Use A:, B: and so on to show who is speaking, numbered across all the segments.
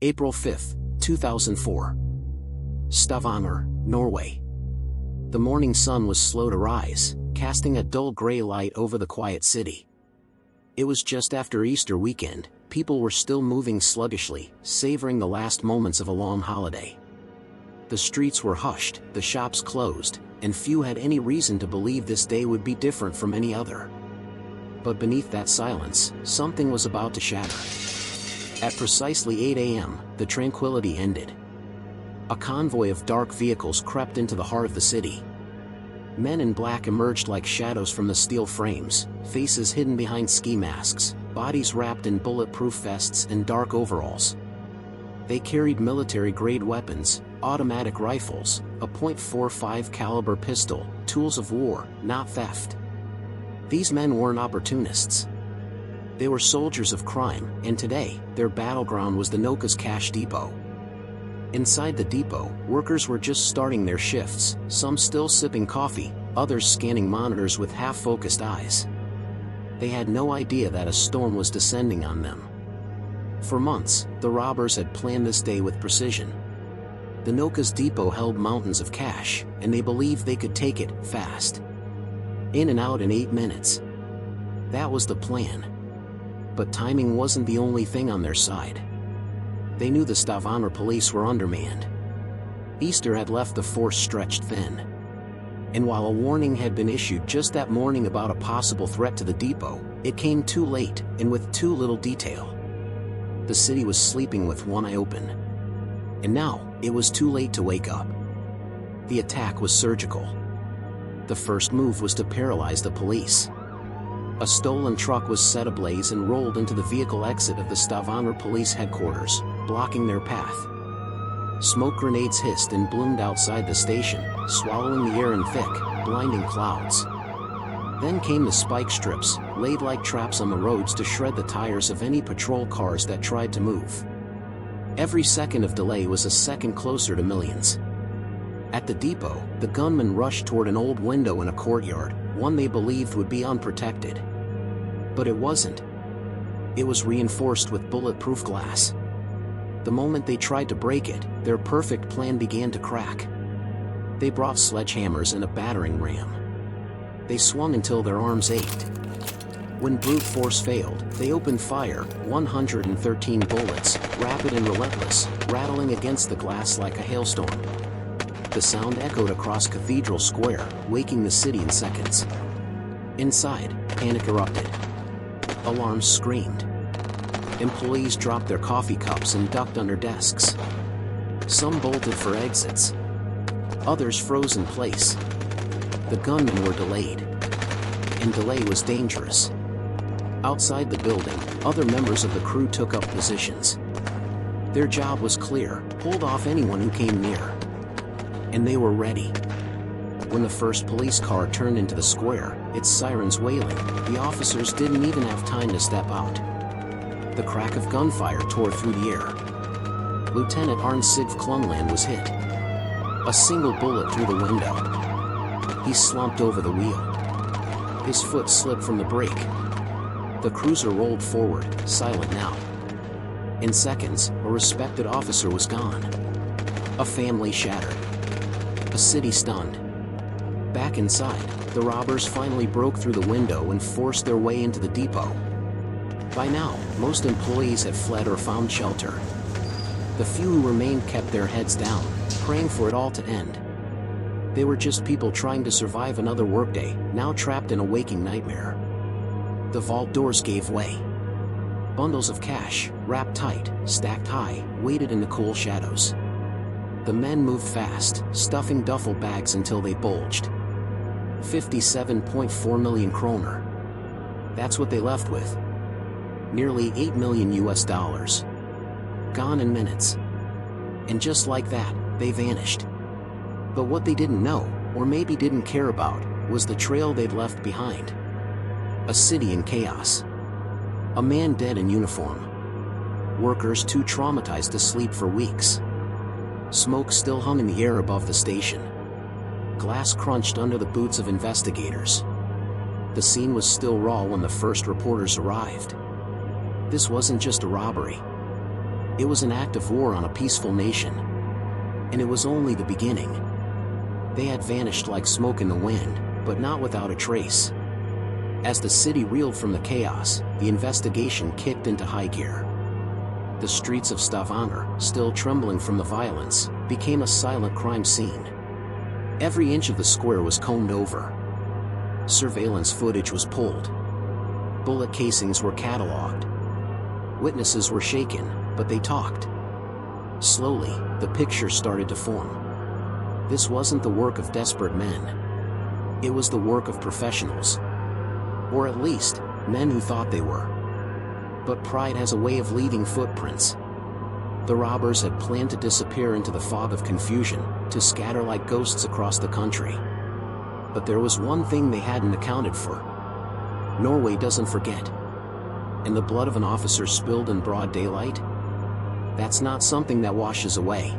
A: April 5, 2004. Stavanger, Norway. The morning sun was slow to rise, casting a dull gray light over the quiet city. It was just after Easter weekend. People were still moving sluggishly, savoring the last moments of a long holiday. The streets were hushed, the shops closed, and few had any reason to believe this day would be different from any other. But beneath that silence, something was about to shatter. At precisely 8 a.m., the tranquility ended. A convoy of dark vehicles crept into the heart of the city. Men in black emerged like shadows from the steel frames, faces hidden behind ski masks, bodies wrapped in bulletproof vests and dark overalls. They carried military-grade weapons, automatic rifles, a .45 caliber pistol, tools of war, not theft. These men weren't opportunists. They were soldiers of crime, and today, their battleground was the NOKAS cash depot. Inside the depot, workers were just starting their shifts, some still sipping coffee, others scanning monitors with half-focused eyes. They had no idea that a storm was descending on them. For months, the robbers had planned this day with precision. The NOKAS depot held mountains of cash, and they believed they could take it fast. In and out in 8 minutes. That was the plan. But timing wasn't the only thing on their side. They knew the Stavanger police were undermanned. Easter had left the force stretched thin. And while a warning had been issued just that morning about a possible threat to the depot, it came too late, and with too little detail. The city was sleeping with one eye open. And now, it was too late to wake up. The attack was surgical. The first move was to paralyze the police. A stolen truck was set ablaze and rolled into the vehicle exit of the Stavanger police headquarters, blocking their path. Smoke grenades hissed and bloomed outside the station, swallowing the air in thick, blinding clouds. Then came the spike strips, laid like traps on the roads to shred the tires of any patrol cars that tried to move. Every second of delay was a second closer to millions. At the depot, the gunmen rushed toward an old window in a courtyard, one they believed would be unprotected. But it wasn't. It was reinforced with bulletproof glass. The moment they tried to break it, their perfect plan began to crack. They brought sledgehammers and a battering ram. They swung until their arms ached. When brute force failed, they opened fire, 113 bullets, rapid and relentless, rattling against the glass like a hailstorm. The sound echoed across Cathedral Square, waking the city in seconds. Inside, panic erupted. Alarms screamed. Employees dropped their coffee cups and ducked under desks. Some bolted for exits. Others froze in place. The gunmen were delayed. And delay was dangerous. Outside the building, other members of the crew took up positions. Their job was clear: hold off anyone who came near. And they were ready. When the first police car turned into the square, its sirens wailing, the officers didn't even have time to step out. The crack of gunfire tore through the air. Lieutenant Arne Sigve Klungland was hit. A single bullet through the window. He slumped over the wheel. His foot slipped from the brake. The cruiser rolled forward, silent now. In seconds, a respected officer was gone. A family shattered. A city stunned. Back inside, the robbers finally broke through the window and forced their way into the depot. By now, most employees had fled or found shelter. The few who remained kept their heads down, praying for it all to end. They were just people trying to survive another workday, now trapped in a waking nightmare. The vault doors gave way. Bundles of cash, wrapped tight, stacked high, waited in the cool shadows. The men moved fast, stuffing duffel bags until they bulged. 57.4 million kroner. That's what they left with. Nearly $8 million. Gone in minutes. And just like that, they vanished. But what they didn't know, or maybe didn't care about, was the trail they'd left behind. A city in chaos. A man dead in uniform. Workers too traumatized to sleep for weeks. Smoke still hung in the air above the station. Glass crunched under the boots of investigators. The scene was still raw when the first reporters arrived. This wasn't just a robbery. It was an act of war on a peaceful nation. And it was only the beginning. They had vanished like smoke in the wind, but not without a trace. As the city reeled from the chaos, the investigation kicked into high gear. The streets of Stavanger, still trembling from the violence, became a silent crime scene. Every inch of the square was combed over. Surveillance footage was pulled. Bullet casings were catalogued. Witnesses were shaken, but they talked. Slowly, the picture started to form. This wasn't the work of desperate men. It was the work of professionals. Or at least, men who thought they were. But pride has a way of leaving footprints. The robbers had planned to disappear into the fog of confusion, to scatter like ghosts across the country. But there was one thing they hadn't accounted for. Norway doesn't forget. And the blood of an officer spilled in broad daylight? That's not something that washes away.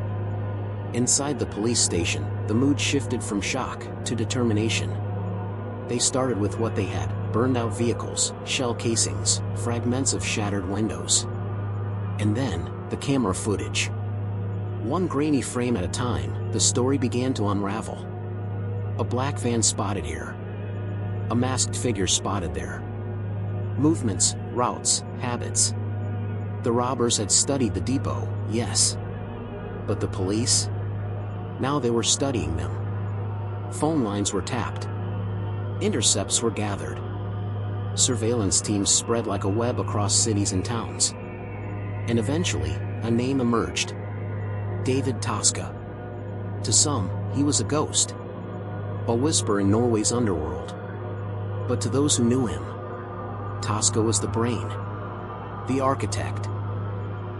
A: Inside the police station, the mood shifted from shock to determination. They started with what they had: burned out vehicles, shell casings, fragments of shattered windows. And then, the camera footage. One grainy frame at a time, the story began to unravel. A black van spotted here. A masked figure spotted there. Movements, routes, habits. The robbers had studied the depot, yes. But the police? Now they were studying them. Phone lines were tapped. Intercepts were gathered. Surveillance teams spread like a web across cities and towns. And eventually, a name emerged. David Tosca. To some, he was a ghost. A whisper in Norway's underworld. But to those who knew him, Tosca was the brain. The architect.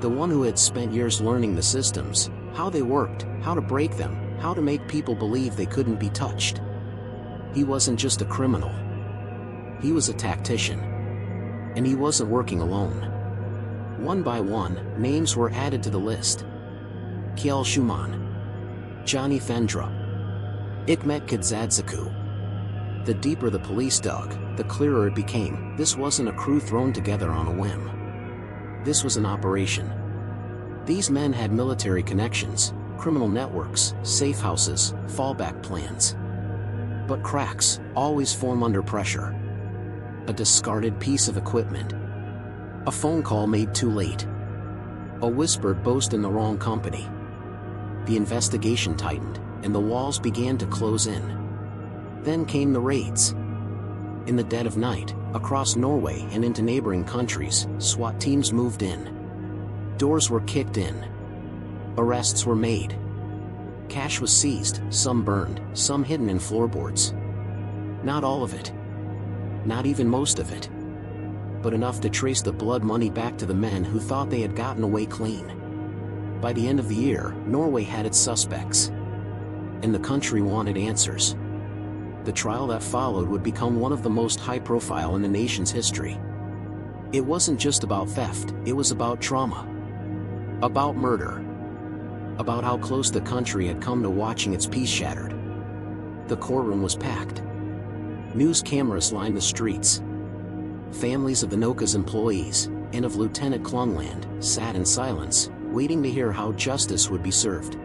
A: The one who had spent years learning the systems, how they worked, how to break them, how to make people believe they couldn't be touched. He wasn't just a criminal. He was a tactician. And he wasn't working alone. One by one, names were added to the list. Kjell Schumann. Johnny Fendrup. Ikmet Kadzadzaku. The deeper the police dug, the clearer it became. This wasn't a crew thrown together on a whim. This was an operation. These men had military connections, criminal networks, safe houses, fallback plans. But cracks always form under pressure. A discarded piece of equipment. A phone call made too late. A whispered boast in the wrong company. The investigation tightened, and the walls began to close in. Then came the raids. In the dead of night, across Norway and into neighboring countries, SWAT teams moved in. Doors were kicked in. Arrests were made. Cash was seized, some burned, some hidden in floorboards. Not all of it. Not even most of it. But enough to trace the blood money back to the men who thought they had gotten away clean. By the end of the year, Norway had its suspects. And the country wanted answers. The trial that followed would become one of the most high-profile in the nation's history. It wasn't just about theft, it was about trauma. About murder. About how close the country had come to watching its peace shattered. The courtroom was packed. News cameras lined the streets. Families of the NOKAS employees, and of Lieutenant Klungland, sat in silence, waiting to hear how justice would be served.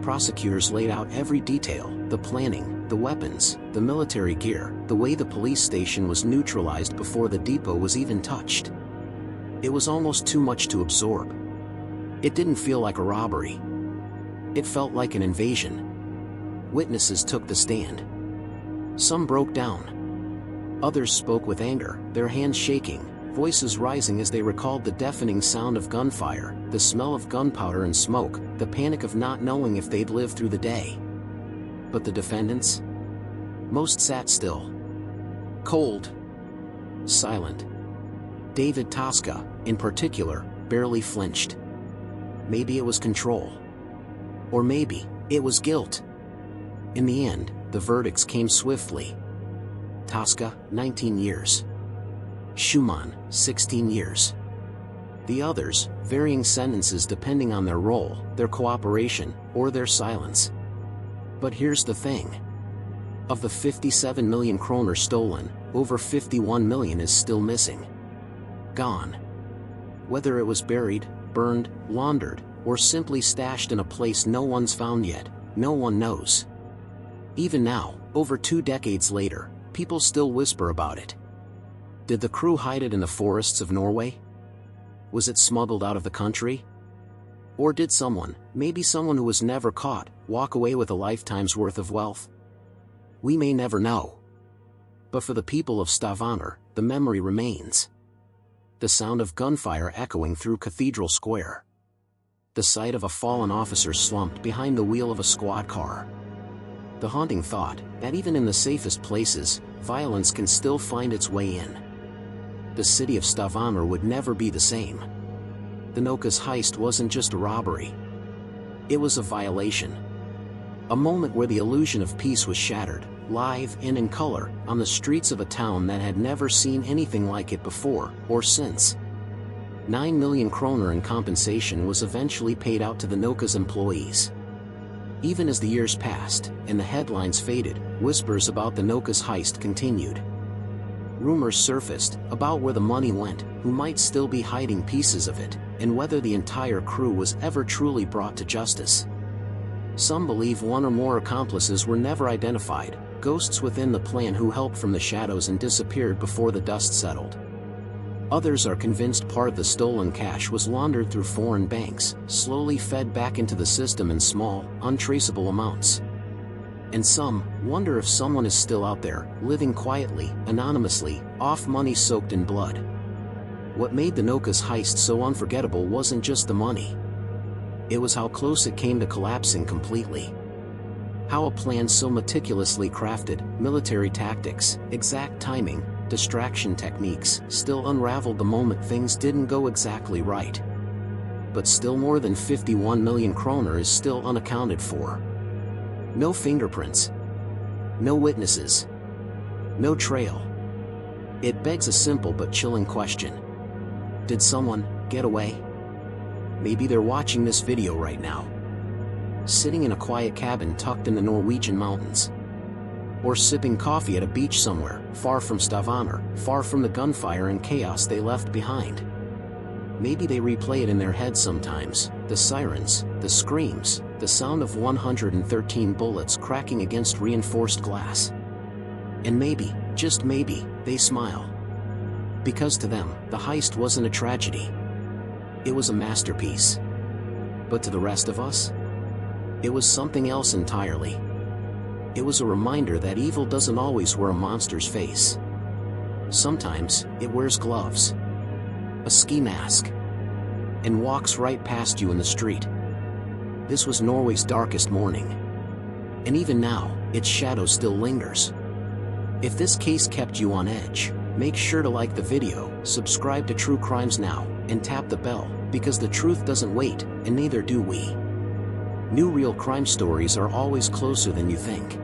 A: Prosecutors laid out every detail: the planning, the weapons, the military gear, the way the police station was neutralized before the depot was even touched. It was almost too much to absorb. It didn't feel like a robbery. It felt like an invasion. Witnesses took the stand. Some broke down. Others spoke with anger, their hands shaking, voices rising as they recalled the deafening sound of gunfire, the smell of gunpowder and smoke, the panic of not knowing if they'd live through the day. But the defendants? Most sat still. Cold. Silent. David Tosca, in particular, barely flinched. Maybe it was control. Or maybe it was guilt. In the end, the verdicts came swiftly. Tosca, 19 years. Schumann, 16 years. The others, varying sentences depending on their role, their cooperation, or their silence. But here's the thing. Of the 57 million kroner stolen, over 51 million is still missing. Gone. Whether it was buried, burned, laundered, or simply stashed in a place no one's found yet, no one knows. Even now, over 2 decades later, people still whisper about it. Did the crew hide it in the forests of Norway? Was it smuggled out of the country? Or did someone, maybe someone who was never caught, walk away with a lifetime's worth of wealth? We may never know. But for the people of Stavanger, the memory remains. The sound of gunfire echoing through Cathedral Square. The sight of a fallen officer slumped behind the wheel of a squad car. The haunting thought that even in the safest places, violence can still find its way in. The city of Stavanger would never be the same. The NOKAS Heist wasn't just a robbery. It was a violation. A moment where the illusion of peace was shattered, live and in color, on the streets of a town that had never seen anything like it before, or since. 9 million kroner in compensation was eventually paid out to the NOKAS employees. Even as the years passed, and the headlines faded, whispers about the NOKAS Heist continued. Rumors surfaced about where the money went, who might still be hiding pieces of it, and whether the entire crew was ever truly brought to justice. Some believe one or more accomplices were never identified, ghosts within the plan who helped from the shadows and disappeared before the dust settled. Others are convinced part of the stolen cash was laundered through foreign banks, slowly fed back into the system in small, untraceable amounts. And some wonder if someone is still out there, living quietly, anonymously, off money soaked in blood. What made the NOKAS Heist so unforgettable wasn't just the money. It was how close it came to collapsing completely. How a plan so meticulously crafted, military tactics, exact timing, distraction techniques, still unraveled the moment things didn't go exactly right. But still more than 51 million kroner is still unaccounted for. No fingerprints. No witnesses. No trail. It begs a simple but chilling question. Did someone get away? Maybe they're watching this video right now, sitting in a quiet cabin tucked in the Norwegian mountains. Or sipping coffee at a beach somewhere, far from Stavanger, far from the gunfire and chaos they left behind. Maybe they replay it in their heads sometimes, the sirens, the screams, the sound of 113 bullets cracking against reinforced glass. And maybe, just maybe, they smile. Because to them, the heist wasn't a tragedy. It was a masterpiece. But to the rest of us? It was something else entirely. It was a reminder that evil doesn't always wear a monster's face. Sometimes, it wears gloves, a ski mask, and walks right past you in the street. This was Norway's darkest morning. And even now, its shadow still lingers. If this case kept you on edge, make sure to like the video, subscribe to True Crimes Now, and tap the bell, because the truth doesn't wait, and neither do we. New real crime stories are always closer than you think.